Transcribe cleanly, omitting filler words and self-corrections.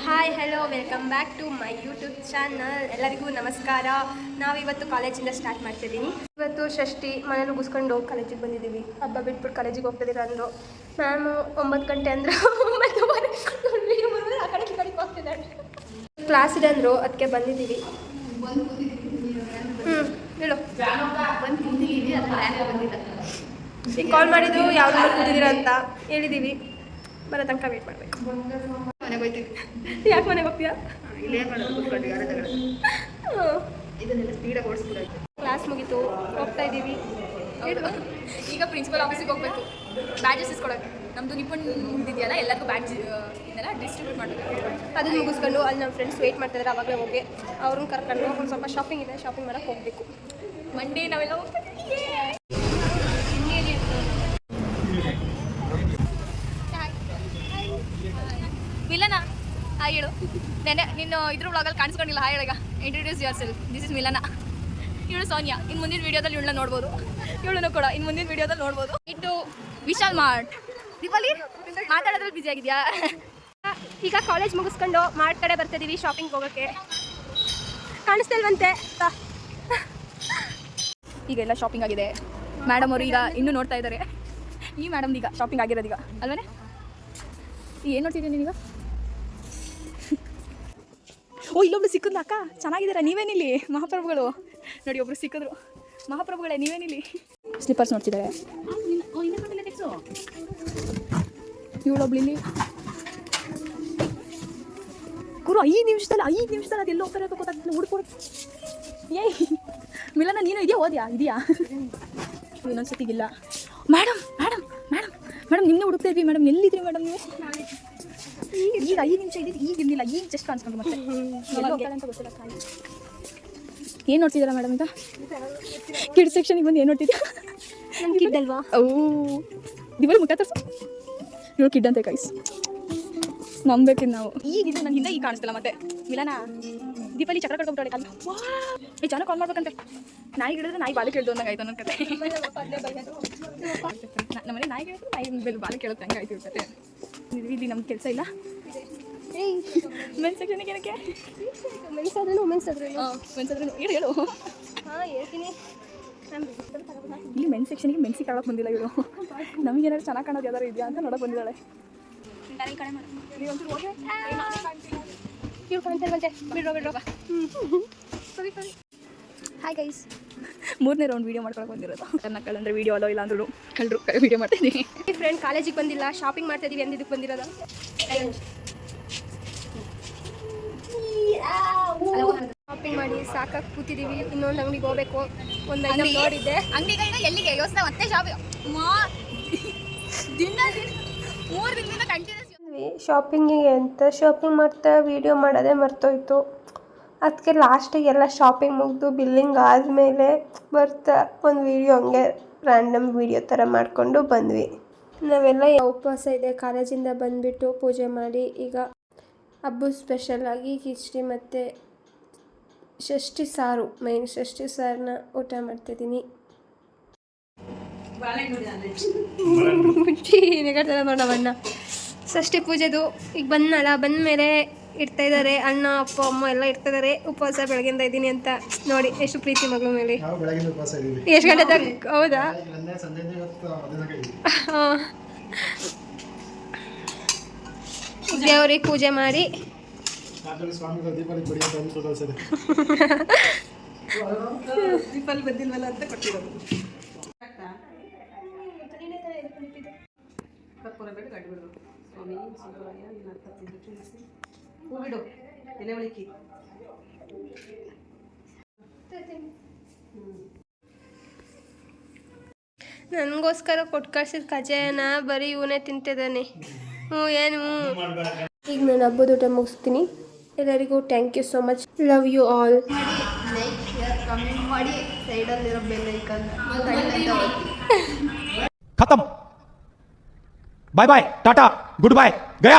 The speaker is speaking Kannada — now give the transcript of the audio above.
Hi hello welcome back to my YouTube channel. ಎಲ್ಲರಿಗೂ ನಮಸ್ಕಾರ. ನಾವಿವತ್ತು ಕಾಲೇಜಿಂದ ಸ್ಟಾರ್ಟ್ ಮಾಡ್ತಿದ್ದೀನಿ. ಇವತ್ತು ಷಷ್ಠಿ, ಮನೇಲಿ ಮುಗಿಸ್ಕೊಂಡು ಕಾಲೇಜಿಗೆ ಬಂದಿದ್ದೀವಿ. ಹಬ್ಬ ಬಿಟ್ಬಿಟ್ಟು ಕಾಲೇಜಿಗೆ ಹೋಗ್ತಿದ್ದೀರ ಅಂದರು. ಮ್ಯಾಮು 9 ಗಂಟೆ ಅಂದರು. 9 ಆ ಕಡೆ ಈ ಕಡೆಗೆ ಹೋಗ್ತಿದ್ದಾರೆ. ಕ್ಲಾಸ್ ಇದೆ ಅಂದರು, ಅದಕ್ಕೆ ಬಂದಿದ್ದೀವಿ. ಹೇಳು. ಈಗ ಕಾಲ್ ಮಾಡಿದ್ದು ಯಾವ ಕೂತಿದ್ದೀರಾ ಅಂತ ಹೇಳಿದ್ದೀವಿ. ಬರೋ ತನಕ ವೇಟ್ ಮಾಡಬೇಕು. ಮನೆಗೆ ಹೋಗ್ತೀವಿ. ಯಾಕೆ ಮನೆಗೆ ಹೋಗ್ತೀಯಾ? ಇಲ್ಲೇ ಕೂತ್ಕೊಂಡು ಯಾರ ತಗೊಳ್ಳೋದು ಇದನ್ನೆಲ್ಲ ಸ್ಪೀಡಾಗಿ ಓಡಿಸ್ಬಿಡಾಯ್ತು. ಕ್ಲಾಸ್ ಮುಗೀತು, ಹೋಗ್ತಾ ಇದ್ದೀವಿ. ಈಗ ಪ್ರಿನ್ಸಿಪಲ್ ಆಫೀಸಿಗೆ ಹೋಗ್ಬೇಕು, ಬ್ಯಾಡ್ಜಸ್ ಇಸ್ಕೊಡೋಕ್ಕೆ. ನಮ್ಮದು ನಿಪುಣ್ ಇದೆಯಲ್ಲ, ಎಲ್ಲರಿಗೂ ಬ್ಯಾಡ್ಜ್ ಇದೆಲ್ಲ ಡಿಸ್ಟ್ರಿಬ್ಯೂಟ್ ಮಾಡಬೇಕು. ಅದನ್ನು ಮುಗಿಸ್ಕೊಂಡು ಅಲ್ಲಿ ನಮ್ಮ ಫ್ರೆಂಡ್ಸ್ ವೆಯ್ಟ್ ಮಾಡ್ತಿದ್ದಾರೆ. ಆವಾಗಲೇ ಹೋಗಿ ಅವ್ರನ್ನ ಕರ್ಕೊಂಡು ಒಂದು ಸ್ವಲ್ಪ ಶಾಪಿಂಗ್ ಇದೆ, ಶಾಪಿಂಗ್ ಮಾಡೋಕ್ಕೆ ಹೋಗಬೇಕು. ಮಂಡೇ ನಾವೆಲ್ಲ ಹೋಗ್ತೀವಿ. ಮಿಲನ, ಹಾಯ್ ಹೇಳು. ನೆನೆ ನೀನು ಇದ್ರ ವ್ಲಾಗಲ್ಲಿ ಕಾಣಿಸ್ಕೊಂಡಿಲ್ಲ. ಹಾಯ್ ಹೇಳೀಗ. Introduce yourself. This is Milana. ಇವಳು ಸೋನಿಯಾ. ಇನ್ನು ಮುಂದಿನ ವೀಡಿಯೋದಲ್ಲಿ ಇವಳನ್ನ ನೋಡ್ಬೋದು. ಇವಳನ್ನು ಕೂಡ ಇನ್ನು ಮುಂದಿನ ವೀಡಿಯೋದಲ್ಲಿ ನೋಡ್ಬೋದು. ಇಟ್ಟು ವಿಶಾಲ್ ಮಾರ್ಟ್. ದೀಪಾಲಿ ಮಾತಾಡೋದ್ರಲ್ಲಿ ಬ್ಯುಸಿ ಆಗಿದೆಯಾ? ಈಗ ಕಾಲೇಜ್ ಮುಗಿಸ್ಕೊಂಡು ಮಾರ್ಟ್ ಕಡೆ ಬರ್ತಿದ್ದೀವಿ ಶಾಪಿಂಗ್ ಹೋಗೋಕ್ಕೆ. ಕಾಣಿಸ್ತಾ ಇಲ್ವಂತೆ. ಈಗೆಲ್ಲ ಶಾಪಿಂಗ್ ಆಗಿದೆ. ಮೇಡಮ್ ಅವರು ಈಗ ಇನ್ನೂ ನೋಡ್ತಾ ಇದ್ದಾರೆ. ಈ ಮೇಡಮ್ ಈಗ ಶಾಪಿಂಗ್ ಆಗಿರೋದೀಗ ಅಲ್ವೇ? ಏನು ನೋಡ್ತಿದ್ದೀನಿ ನೀನೀಗ? ಓ, ಇಲ್ಲೊಬ್ರು ಸಿಕ್ಕಿದ್ಲ ಅಕ್ಕ. ಚೆನ್ನಾಗಿದ್ದೀರಾ ನೀವೇನಿಲ್ಲಿ? ಮಹಾಪ್ರಭುಗಳು ನೋಡಿ, ಒಬ್ರು ಸಿಕ್ಕಿದ್ರು. ಮಹಾಪ್ರಭುಗಳೇ ನೀವೇನಿಲ್ಲಿ? ಸ್ಲಿಪ್ಪರ್ಸ್ ನೋಡ್ತಿದ್ದಾರೆ. ಇವಳೊಬ್ಳು ಇಲ್ಲಿ ಗುರು 5 ನಿಮಿಷದಲ್ಲಿ ಅದು ಎಲ್ಲ ಹೋಗ್ತಾರೆ ಅಂತ ಗೊತ್ತಾಗ್ತಿಲ್ಲ. ಹುಡುಕೊಡು. ಏಯ್ ಮಿಲನ, ನೀನು ಇದೆಯಾ? ಇನ್ನೊಂದ್ಸತಿಗಿಲ್ಲ. ಮೇಡಮ್ ನಿಮ್ಮನ್ನೇ ಹುಡುಕ್ತಾ ಇದ್ವಿ. ಮೇಡಮ್ ಎಲ್ಲಿದ್ರಿ ಮೇಡಮ್ ನೀವು? ಈಗ 5 ನಿಮಿಷ ಇದ್ದಿದ್ದು, ಈಗ ಇರಲಿಲ್ಲ. ಈಗ ಜಸ್ಟ್ ಕಾಣಿಸ್ಕೊಂಡು ಮತ್ತೆ ಎಲ್ಲ ಹೋಗ್ತಾರೆ ಅಂತ ಗೊತ್ತಿಲ್ಲ. ಏನು ನೋಡ್ತಿದ್ದೀರಾ ಮೇಡಮ್? ಈಗ ಕಿಡ್ ಸೆಕ್ಷನಿಗೆ ಬಂದು ಏನು ನೋಡ್ತಿದ್ಯಾ? ನಮ್ಗೆ ಕಿಡ್ಡಲ್ವಾ? ಓ, ದಿವಲ್ ಮುಖ ತರ್ಸು. ಇವ್ರು ಕಿಡ್ ಅಂತ ಕೈಸ್ ನಂಬೇಕಿದ್ದು ನಾವು. ಈಗ ಇದು ನನ್ನ ಹಿಂದೆ ಈಗ ಕಾಣಿಸ್ತಿಲ್ಲ. ಮತ್ತೆ ಮಿಲನ ದೀಪಾಲಿ ಚಕ್ರ ಕಟ್ಕೊಂಡ್ಬಿಟ್ಟಾಳೆ ಕಾಲ. ಈ ಚೆನ್ನಾಗಿ ಕಾಲ್ ಮಾಡ್ಬೇಕಂತೆ. ನಾಯಿ ಹಿಡಿದ್ರೆ ನಾಯಿ ಬಾಲಿ ಕೇಳ್ದು ಅಂದಂಗೆ ಆಯ್ತು ನನ್ನ ಕತೆ. ನಮ್ಮನೆ ನಾಯಿ ಹೇಳಿದ್ರು ನಾಯಿ ಬೆಲೆ ಬಾಲಿ ಕೇಳುತ್ತೆ, ಹಂಗೆ ಆಯ್ತು ಕತೆ. ಇಲ್ಲಿ ನಮ್ಗೆ ಕೆಲಸ ಇಲ್ಲ. ಮೆನ್ಸ್ ಸೆಕ್ಷನಿಗೆ ಏನಕ್ಕೆ? ಮೆನ್ಸ್ ಆದ್ರೂ ಹೇಳು. ಹಾಂ, ಹೇಳ್ತೀನಿ. ಇಲ್ಲಿ ಮೆನ್ಸ್ ಸೆಕ್ಷನಿಗೆ ಮೆನ್ಸಿಗೆ ಕಾಳಕ್ಕೆ ಬಂದಿಲ್ಲ ಇವಳು. ನಮಗೇನಾದ್ರು ಚೆನ್ನಾಗಿ ಕಾಣೋದು ಯಾವ್ದಾರು ಇದೆಯಾ ಅಂತ ನೋಡೋಕೆ ಬಂದಿದ್ದಾಳೆ. ಇವ್ರು ಕಾಣ್ತಿಲ್ವಂತೆ. ಬಿಡ್ರೋ. Hi guys. 3ನೇ ರೌಂಡ್ ವೀಡಿಯೋ ಮಾಡ್ಕೊಳಕ್ಕೆ ಬಂದಿರೋದು. ಕಳ್ಳಂದ್ರೆ ವೀಡಿಯೋ ಅಲ್ಲೋ ಇಲ್ಲ ಅಂದ್ರು ಕಳ್ಳರು ವೀಡಿಯೋ ಮಾಡ್ತಾಯಿದ್ದೀನಿ. ಈ ಫ್ರೆಂಡ್ ಕಾಲೇಜಿಗೆ ಬಂದಿಲ್ಲ, ಶಾಪಿಂಗ್ ಮಾಡ್ತಾ ಇದೀವಿ ಅಂದಿದ್ದಕ್ಕೆ ಬಂದಿರೋದು. ಶಾಪಿಂಗ್ ಮಾಡಿ ಸಾಕಾಗಿ ಕೂತಿದ್ದೀವಿ. ಇನ್ನೊಂದು ಅಂಗಡಿಗೆ ಹೋಗ್ಬೇಕು. ಒಂದು ಐಟಮ್ ನೋಡಿದ್ದೆ. ಅಂಗಡಿಗಳನ್ನ ಎಲ್ಲಿಗೆ ಯೋಚನೆ ಮತ್ತೆ ಶಾಪಿಂಗ್ ದಿನ 3 ದಿನದಿಂದ ಕಂಟಿನ್ಯೂಸ್ ಶಾಪಿಂಗಿಗೆ ಅಂತ ಶಾಪಿಂಗ್ ಮಾಡ್ತಾ ವೀಡಿಯೋ ಮಾಡೋದೇ ಮರ್ತೋಯ್ತು. ಅದಕ್ಕೆ ಲಾಸ್ಟಿಗೆ ಎಲ್ಲ ಶಾಪಿಂಗ್ ಮುಗಿದು ಬಿಲ್ಲಿಂಗ್ ಆದಮೇಲೆ ಬರ್ತಾ ಒಂದು ವೀಡಿಯೋ ಹಂಗೆ ರ್ಯಾಂಡಮ್ ವೀಡಿಯೋ ಥರ ಮಾಡಿಕೊಂಡು ಬಂದ್ವಿ. ನಾವೆಲ್ಲ ಉಪವಾಸ ಇದೆ. ಕಾಲೇಜಿಂದ ಬಂದುಬಿಟ್ಟು ಪೂಜೆ ಮಾಡಿ ಈಗ ಹಬ್ಬದ ಸ್ಪೆಷಲಾಗಿ ಕಿಚಡಿ ಮತ್ತು ಷಷ್ಠಿ ಸಾರು, ಮೈನ್ ಷಷ್ಠಿ ಸಾರನ್ನ ಊಟ ಮಾಡ್ತಿದ್ದೀನಿ. ನೋಡೋಣ. ಷಷ್ಠಿ ಪೂಜೆದು ಈಗ ಬಂದ ಮೇಲೆ ಇಡ್ತಾಯಿದ್ದಾರೆ. ಅಣ್ಣ ಅಪ್ಪ ಅಮ್ಮ ಎಲ್ಲ ಇರ್ತಿದ್ದಾರೆ. ಉಪವಾಸ ಬೆಳಗ್ಗೆಯಿಂದ ಇದ್ದೀನಿ ಅಂತ ನೋಡಿ ಎಷ್ಟು ಪ್ರೀತಿ ಮಗಳ ಮೇಲೆ. ಎಷ್ಟು ಗಂಟೆ ತನಕ? ಹೌದಾ? ಹಾಂ, ದೇವ್ರಿಗೆ ಪೂಜೆ ಮಾಡಿ ದೀಪಾವಳಿ ಬಂದಿಲ್ವಲ್ಲ ಅಂತ ಕೊಟ್ಟಿರೋದು. ಕರ್ಪೂರ ಬೇಡ ಗಡ್ಡಿ ಬಿಡು. ಸ್ವಾಮಿ ಸುಬ್ರಾಯ ನಿನ್ನ ಹತ್ತಿದ್ದು ತಿಳಿಸಿ ಹೂ ಬಿಡು. ಎಲೆ ಒಳಿಕಿ ನನಗೋಸ್ಕರ ಕೊಟ್ಟು ಕಳ್ಸಿದ ಕಜಾಯನ ಬರೀ ಇವನೇ ತಿಂತಿದ್ದಾನೆ. ಏನು ಈಗ ನಾನು ಹಬ್ಬದ ಊಟ ಮುಗಿಸ್ತೀನಿ. ಎಲ್ಲರಿಗೂ thank you so much. Love you all. Like share comment ಮಾಡಿ. ಸೈಡಲ್ಲಿರೋ ಬೆಲ್ ಐಕನ್ खत्म. Bye bye, tata, good bye, गया.